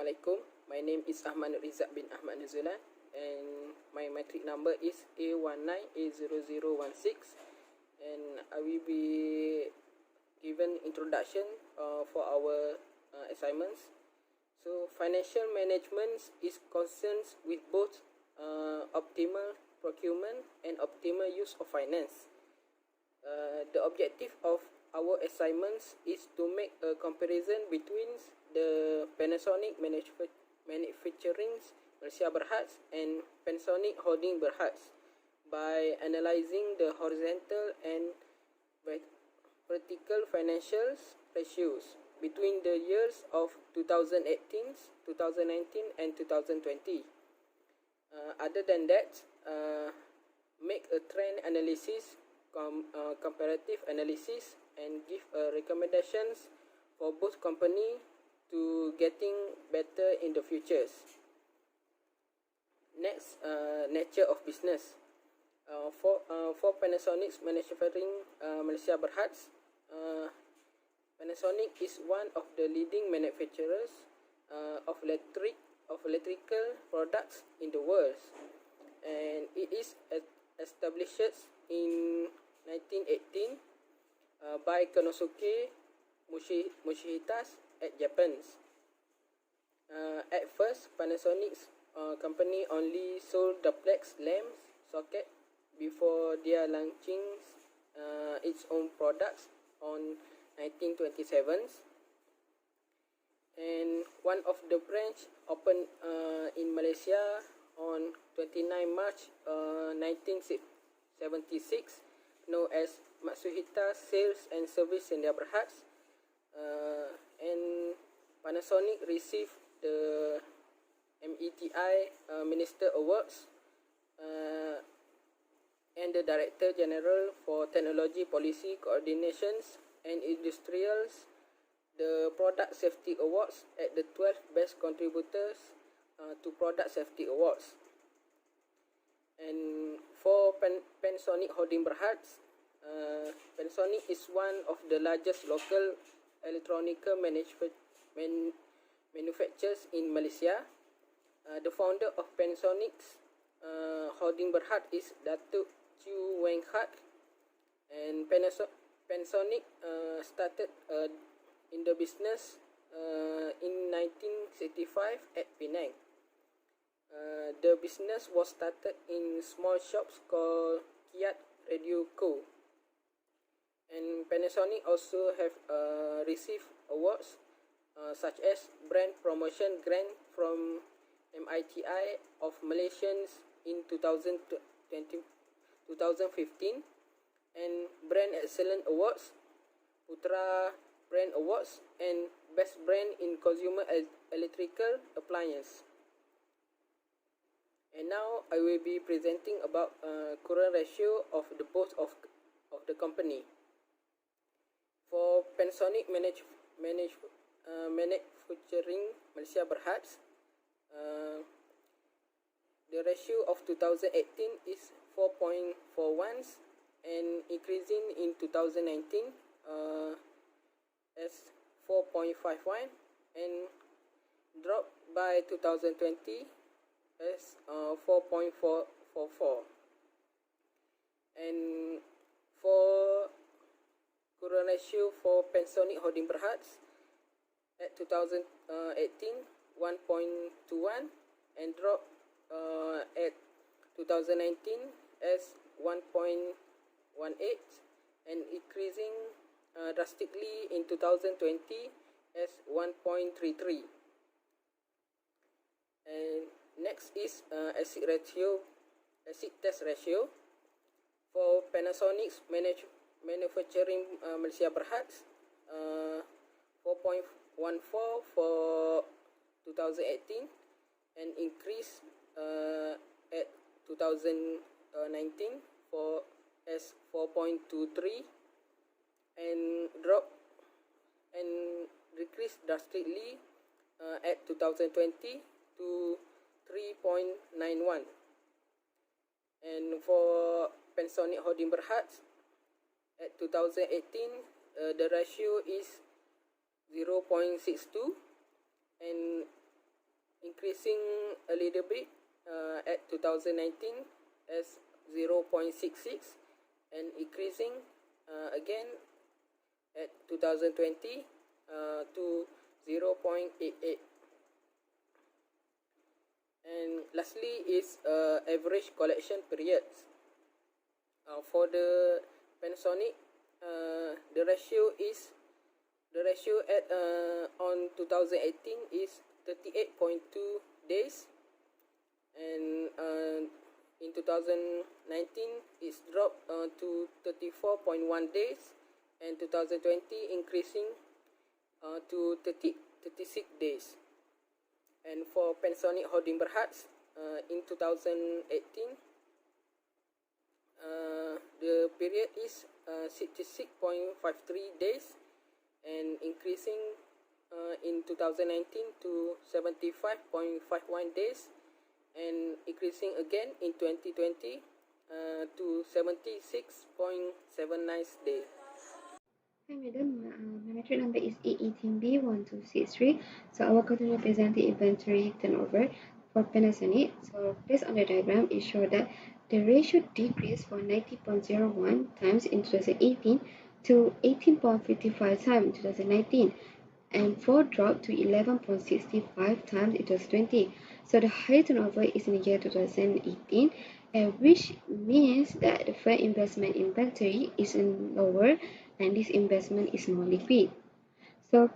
Assalamualaikum. My name is Ahmad Rizak bin Ahmad Nazulan, and my matric number is A19A0016, and I will be given introduction for our assignments. So financial management is concerned with both optimal procurement and optimal use of finance. The objective of our assignments is to make a comparison between the Panasonic Manufacturing Malaysia Berhad and Panasonic Holding Berhad by analyzing the horizontal and vertical financial ratios between the years of 2018, 2019 and 2020. Other than that, make a trend analysis, comparative analysis, and give recommendations for both company to getting better in the futures. Next, nature of business. For Panasonic's Manufacturing Malaysia Berhad, Panasonic is one of the leading manufacturers of electrical products in the world, and it is established in 1918 by Konosuke Mushihita at Japan. At first, Panasonic's company only sold duplex lamp socket before their launching its own products on 1927. And one of the branch opened in Malaysia on 29 March 1976, known as Matsuhita Sales and Service India Berhad, and Panasonic received the METI Minister Awards and the Director General for Technology Policy Coordinations and Industrials the Product Safety Awards at the 12 Best Contributors to Product Safety Awards. And for Panasonic Holding Berhad, Panasonic is one of the largest local electronic manufacturers in Malaysia. The founder of Panasonic's Holding Berhad is Datuk Chew Weng Hat, and Panasonic started in the business in 1965 at Penang. The business was started in small shops called Kiat Radio Co. And Panasonic also have received awards such as Brand Promotion Grant from MITI of Malaysians in 2015, and Brand Excellence Awards, Putra Brand Awards, and Best Brand in Consumer Electrical Appliance. And now I will be presenting about current ratio of the both of the company. For Panasonic Manufacturing Malaysia Berhad, the ratio of 2018 is 4.41 and increasing in 2019 as 4.51 and dropped by 2020 as 4.44. And for current ratio for Panasonic Holding Berhad at 2018 1.21 and dropped at 2019 as 1.18 and increasing drastically in 2020 as 1.33. And next is acid test ratio. For Panasonic's Manufacturing Malaysia Berhad, 4.14 for 2018 and increase at 2019 for as 4.23 and drop and decrease drastically at 2020 to 3.91. And for Panasonic Holding Berhad at 2018, the ratio is 0.62 and increasing a little bit at 2019 as 0.66 and increasing again at 2020 to 0.88. And lastly is average collection periods. For the Panasonic, the ratio at on 2018 is 38.2 days, and in 2019 it's dropped to 34.1 days, and 2020 increasing to 36 days. And for Panasonic Holding Berhad, in 2018, the period is 66.53 days and increasing in 2019 to 75.51 days and increasing again in 2020 to 76.79 days. Hi madam, my metric number is A18B1263. So our total represented inventory turnover for Panasonic. So based on the diagram, it shows that the ratio decreased from 90.01 times in 2018 to 18.55 times in 2019, and 4 dropped to 11.65 times in 2020. So the high turnover is in the year 2018, which means that the firm investment inventory is lower and this investment is more liquid. So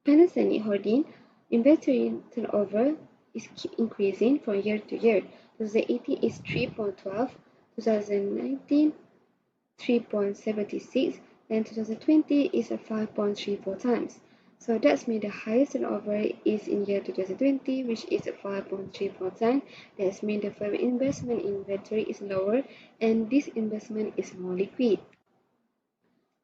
Panasonic Holding inventory turnover is keep increasing from year to year. 2018 is 3.12, 2019 3.76, and 2020 is a 5.34 times. So that's mean the highest turnover is in year 2020, which is a 5.34 times. That's mean the firm investment inventory is lower and this investment is more liquid.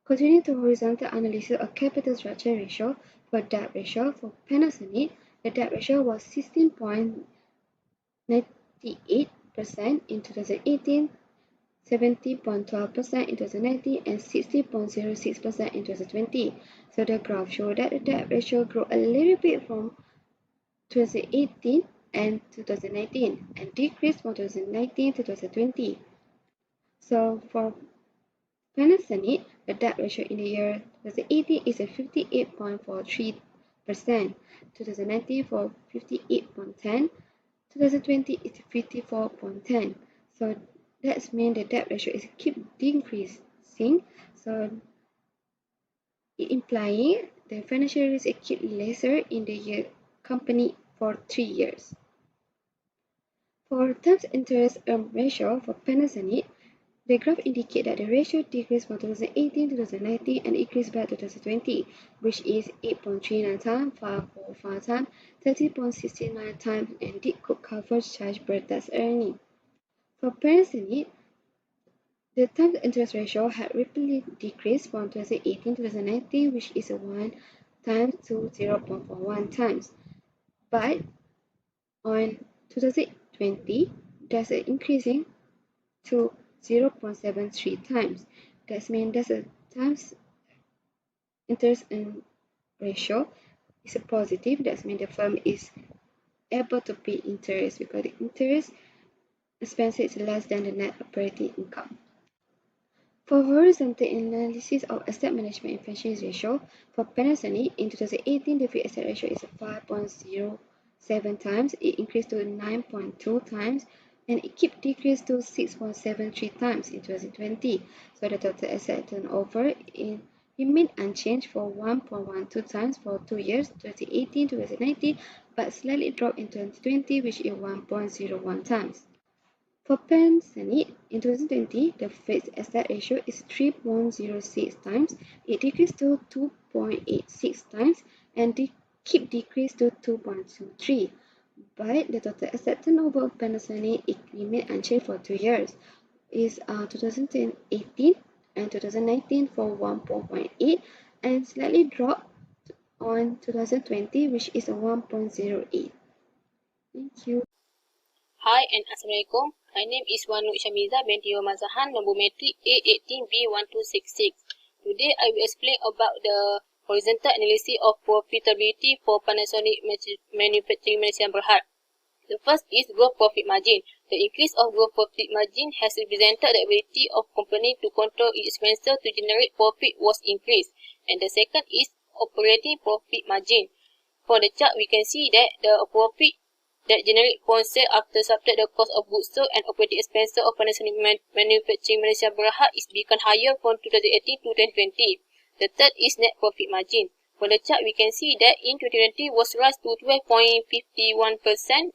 Continuing to horizontal analysis of capital structure ratio for debt ratio for Panasonic, the debt ratio was 16.98% in 2018, 70.12% in 2019, and 60.06% in 2020. So the graph shows that the debt ratio grew a little bit from 2018 and 2019 and decreased from 2019 to 2020. So for Panasonic, the debt ratio in the year 2018 is a 58.43%, 2019 for 58.10, 2020 is 54.10. So that means the debt ratio is keep decreasing. So it implying the financial risk is keep lesser in the year company for 3 years. For terms interest ratio for Panasonic, the graph indicates that the ratio decreased from 2018 to 2019 and increased back to 2020, which is 8.39 times, 5.45 times, 30.69 times, and it could cover charge per tax earning. For Panasonic, the term interest ratio had rapidly decreased from 2018 to 2019, which is 1 times to 0.41 times. But on 2020, there's an increasing to 0.73 times. That means there's a times interest ratio is a positive. That means the firm is able to pay interest because the interest expense is less than the net operating income. For horizontal analysis of asset management efficiency ratio for Panasonic in 2018, the fixed asset ratio is 5.07 times. It increased to 9.2 times, and it kept decreased to 6.73 times in 2020. So the total asset turnover remained unchanged for 1.12 times for 2 years, 2018 to 2019, but slightly dropped in 2020, which is 1.01 times. For Panasonic, in 2020, the fixed asset ratio is 3.06 times. It decreased to 2.86 times and keep decreased to 2.23. But the total asset turnover of Panasonic remained unchanged for 2 years. Is 2018 and 2019 for 1.18 and slightly dropped on 2020, which is a 1.08. Thank you. Hi and Assalamualaikum. My name is Wanu Syamiza binti Mazahan, number metric A18B1266. Today I will explain about the horizontal analysis of profitability for Panasonic Manufacturing Malaysia Berhad. The first is gross profit margin. The increase of gross profit margin has represented the ability of company to control its expenses to generate profit was increased. And the second is operating profit margin. For the chart, we can see that the profit that generate from sale after subtract the cost of goods sold and operating expenses of Panasonic Manufacturing Malaysia Berhad is become higher from 2018 to 2020. The third is net profit margin. For the chart, we can see that in 2020 was rise to 12.51%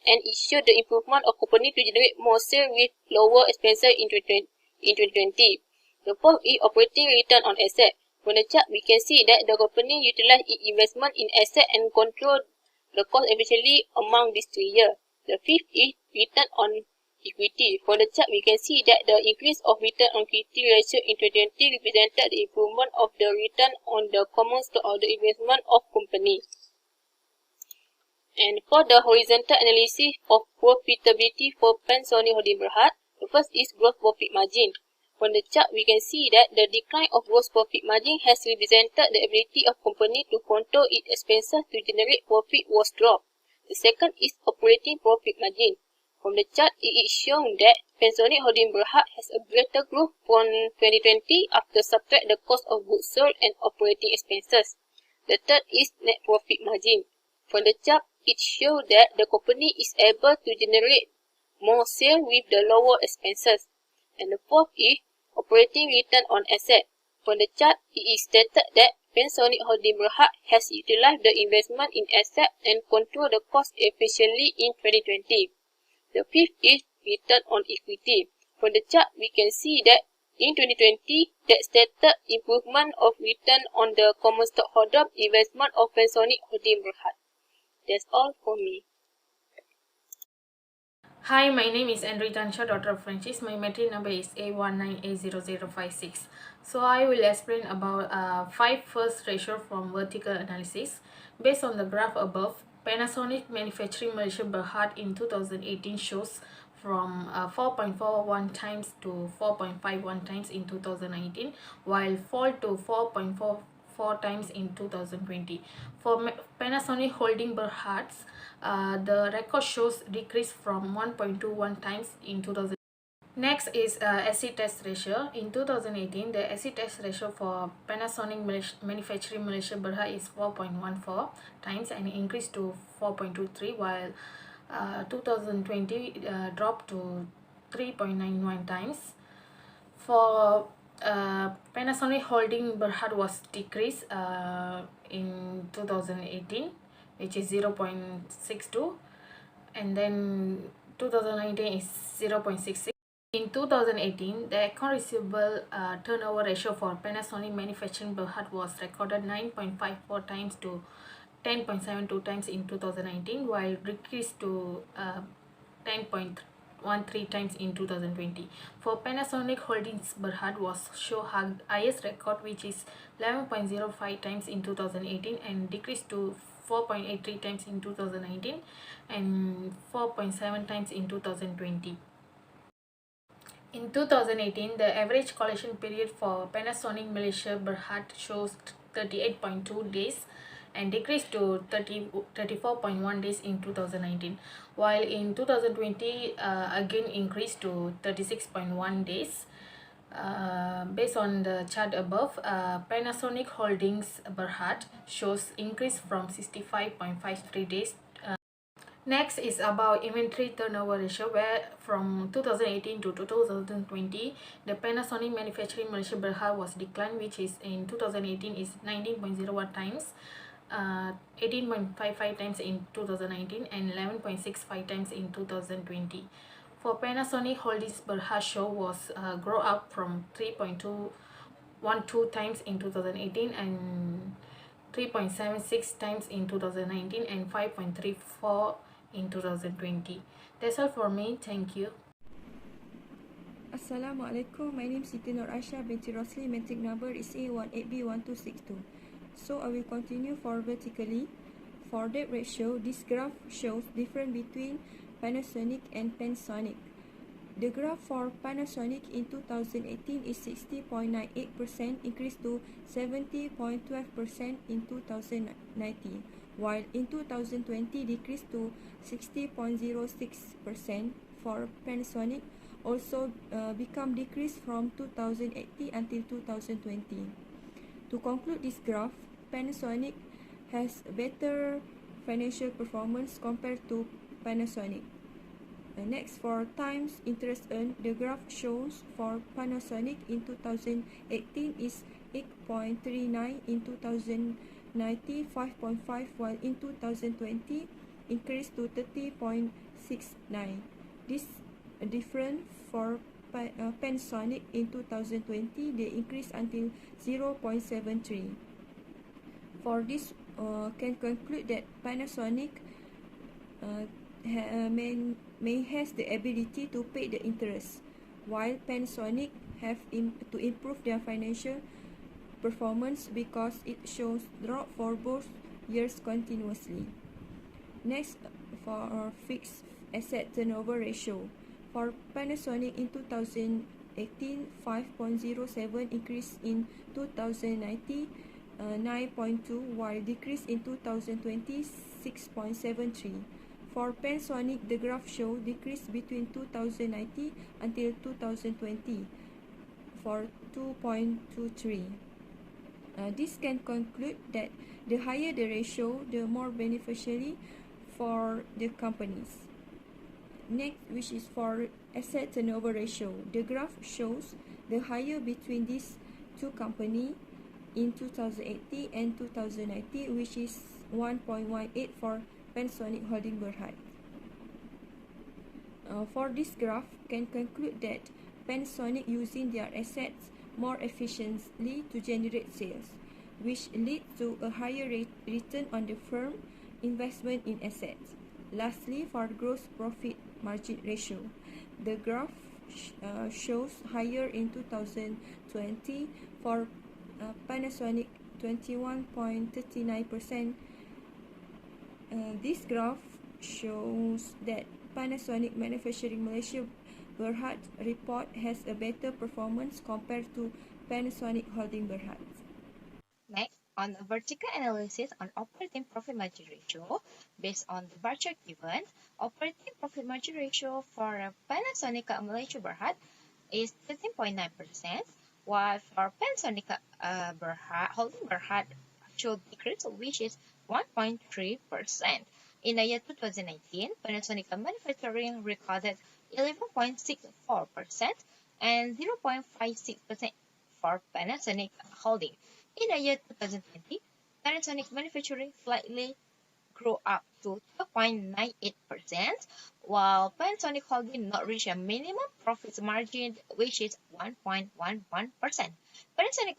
and it showed the improvement of company to generate more sales with lower expenses in 2020. The fourth is operating return on asset. For the chart, we can see that the company utilized its investment in asset and control the cost efficiently among these 3 years. The fifth is return on equity. For the chart, we can see that the increase of return on equity ratio in 2020 represented the improvement of the return on the common stock of the investment of company. And for the horizontal analysis of profitability for Panasonic Holding Berhad, the first is gross profit margin. From the chart, we can see that the decline of gross profit margin has represented the ability of company to control its expenses to generate profit was dropped. The second is operating profit margin. From the chart, it is shown that Panasonic Holding Berhad has a greater growth from 2020 after subtract the cost of goods sold and operating expenses. The third is net profit margin. From the chart, it shows that the company is able to generate more sales with the lower expenses. And the fourth is operating return on asset. From the chart, it is stated that Panasonic Holding Berhad has utilized the investment in asset and control the cost efficiently in 2020. The fifth is return on equity. From the chart, we can see that in 2020, that stated improvement of return on the common stockholder investment of Panasonic Holding Berhad. That's all for me. Hi, my name is Andrea Tansha, daughter of Francis. My matric number is A19A0056. So I will explain about 5 first ratio from vertical analysis. Based on the graph above, Panasonic Manufacturing Malaysia Berhad in 2018 shows from 4.41 times to 4.51 times in 2019, while fall to 4.44 times in 2020. For Panasonic Holding Berhad, the record shows decrease from 1.21 times in 2000. Next is acid test ratio. In 2018, the acid test ratio for Panasonic Manufacturing Malaysia Berhad is 4.14 times and increased to 4.23, while 2020 dropped to 3.91 times. For Panasonic Holding Berhad was decreased in 2018, which is 0.62, and then 2019 is 0.66. In 2018, the account receivable turnover ratio for Panasonic Manufacturing Berhad was recorded 9.54 times to 10.72 times in 2019, while decreased to 10.13 times in 2020. For Panasonic Holdings Berhad was show highest record, which is 11.05 times in 2018 and decreased to 4.83 times in 2019 and 4.7 times in 2020. In 2018, the average collection period for Panasonic Malaysia Berhad shows 38.2 days and decreased to 34.1 days in 2019, while in 2020 again increased to 36.1 days. Based on the chart above, Panasonic Holdings Berhad shows increase from 65.53 days. Next is about inventory turnover ratio, where from 2018 to 2020, the Panasonic Manufacturing Malaysia Berhad was declined, which is in 2018 is 19.01 times, 18.55 times in 2019 and 11.65 times in 2020. For Panasonic Holdings Berhad show was grow up from 3.212 times in 2018 and 3.76 times in 2019 and 5.34 in 2020. That's all for me. Thank you. Assalamualaikum. My name is Siti Nur Aisha binti Rosli. Matric number is A18B1262. So I will continue for vertically. For debt ratio, this graph shows difference between Panasonic and Pensonic. The graph for Panasonic in 2018 is 60.98% increased to 70.12% in 2019, while in 2020 decreased to 60.06% for Panasonic, also become decreased from 2018 until 2020. To conclude this graph, Panasonic has better financial performance compared to Panasonic. Next, for times interest earned, the graph shows for Panasonic in 2018 is 8.39, in 2019 5.5, while in 2020 increased to 30.69. This different for Panasonic in 2020, they increased until 0.73. For this, can conclude that Panasonic may has the ability to pay the interest, while Panasonic have to improve their financial performance because it shows drop for both years continuously. Next, for our fixed asset turnover ratio. For Panasonic in 2018, 5.07, increase in 2019, 9.2, while decrease in 2020, 6.73. For Panasonic, the graph shows decrease between 2019 until 2020 for 2.23. This can conclude that the higher the ratio, the more beneficiary for the companies. Next, which is for asset turnover ratio. The graph shows the higher between these two companies in 2018 and 2019, which is 1.18 for Panasonic Holding Berhad. For this graph, can conclude that Panasonic using their assets more efficiently to generate sales, which leads to a higher return on the firm investment in assets. Lastly, for gross profit margin ratio, the graph shows higher in 2020 for Panasonic 21.39%. This graph shows that Panasonic Manufacturing Malaysia Berhad report has a better performance compared to Panasonic Holding Berhad. Next, on the vertical analysis on operating profit margin ratio, based on the bar chart given, operating profit margin ratio for Panasonic Malaysia Berhad is 13.9%, while for Panasonic Holding Berhad showed decrease, which is 1.3%. In the year 2019, Panasonic Manufacturing recorded 11.64% and 0.56% for Panasonic Holding. In the year 2020, Panasonic Manufacturing slightly grew up to 12.98%, while Panasonic Holding not reach a minimum profit margin, which is 1.11%. Panasonic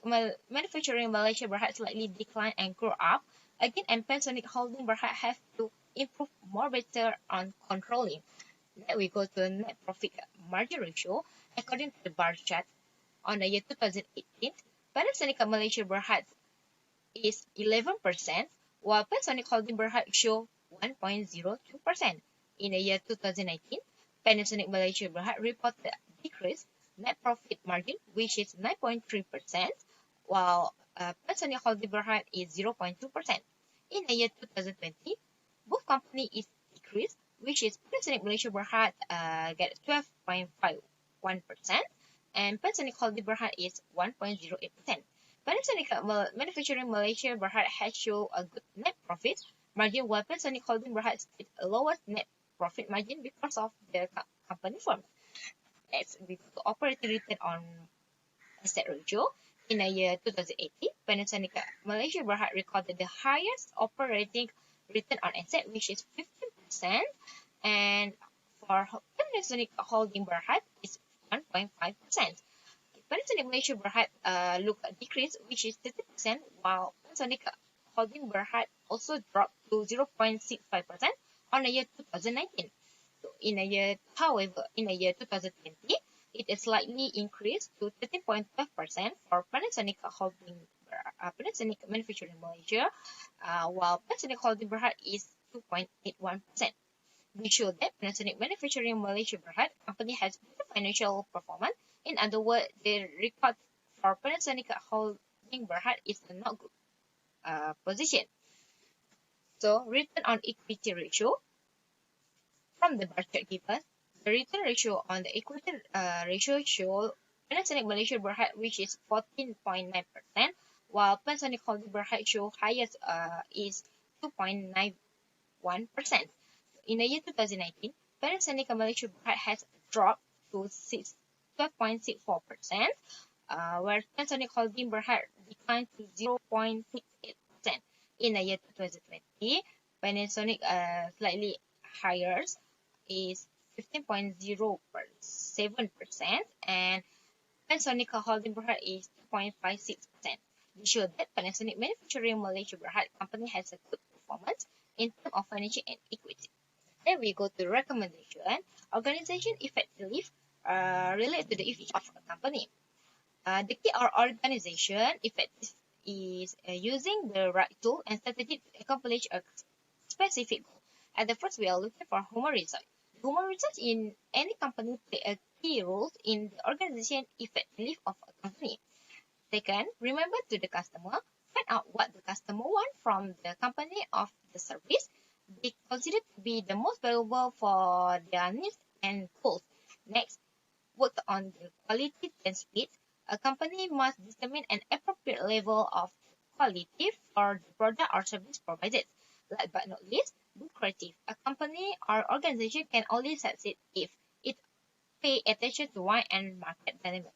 Manufacturing Malaysia Berhad slightly declined and grew up again, and Panasonic Holding Berhad have to improve more better on controlling. Then we go to net profit margin ratio. According to the bar chart, on the year 2018, Panasonic Malaysia Berhad is 11%, while Panasonic Holding Berhad show 1.02%. In the year 2019, Panasonic Malaysia Berhad reported a decreased net profit margin, which is 9.3%, while Panasonic Holding Berhad is 0.2%. In the year 2020, both companies is decreased, which is Panasonic Malaysia Berhad get 12.51%, and Panasonic Holding Berhad is 1.08%. Panasonic Manufacturing Malaysia Berhad has shown a good net profit margin, while Panasonic Holding Berhad still a lower net profit margin because of the company form. Next, we go to operating return on asset ratio. In the year 2018, Panasonic Malaysia Berhad recorded the highest operating return on asset, which is 15%, and for Panasonic Holding Berhad is 1.5%. Panasonic Malaysia Berhad look a decrease, which is 30%, while Panasonic Holding Berhad also dropped to 0.65% on the year 2019. So in the year 2020, it is slightly increased to 13.5% for Panasonic Panasonic Manufacturing Malaysia, while Panasonic Holding Berhad is 2.81%. We show that Panasonic Manufacturing Malaysia Berhad company has better financial performance. In other words, the record for Panasonic Holding Berhad is a not good position. So, return on equity ratio from the bar chart given, the return ratio on the equity ratio show Panasonic Malaysia Berhad, which is 14.9%, while Panasonic Holding Berhad show highest is 2.91%. In the year 2019, Panasonic Malaysia Berhad has dropped to 12.64%, where Panasonic Holding Berhad declined to 0.68%. In the year 2020, Panasonic slightly higher is 15.07%, and Panasonic Holding Berhad is 2.56%. We show that Panasonic Manufacturing Malaysia Berhad company has a good performance in terms of financial and equity. Then we go to recommendation. Organization effectively relate to the efficiency of a company. The key of organization effective is using the right tool and strategy to accomplish a specific goal. At the first, we are looking for human resource. Human resource in any company play a key role in the organization effectiveness of a company. Second, remember to the customer, find out what the customer want from the company of the service. They consider to be the most valuable for their needs and goals. Next, work on the quality and speed. A company must determine an appropriate level of quality for the product or service provided. Last but not least, be creative. A company or organization can only succeed if it pay attention to why and market dynamics.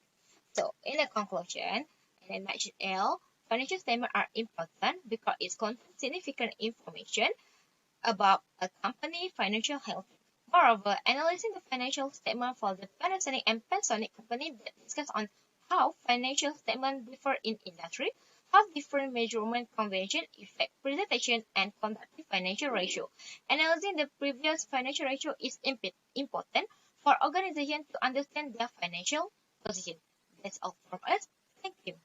So, in a conclusion, in a nutshell, financial statements are important because it contains significant information about a company financial health. Moreover, analyzing the financial statement for the Panasonic and Panasonic company that discuss on how financial statements differ in industry, how different measurement convention affect presentation and conducting financial ratio. Analyzing the previous financial ratio is important for organizations to understand their financial position. That's all from us. Thank you.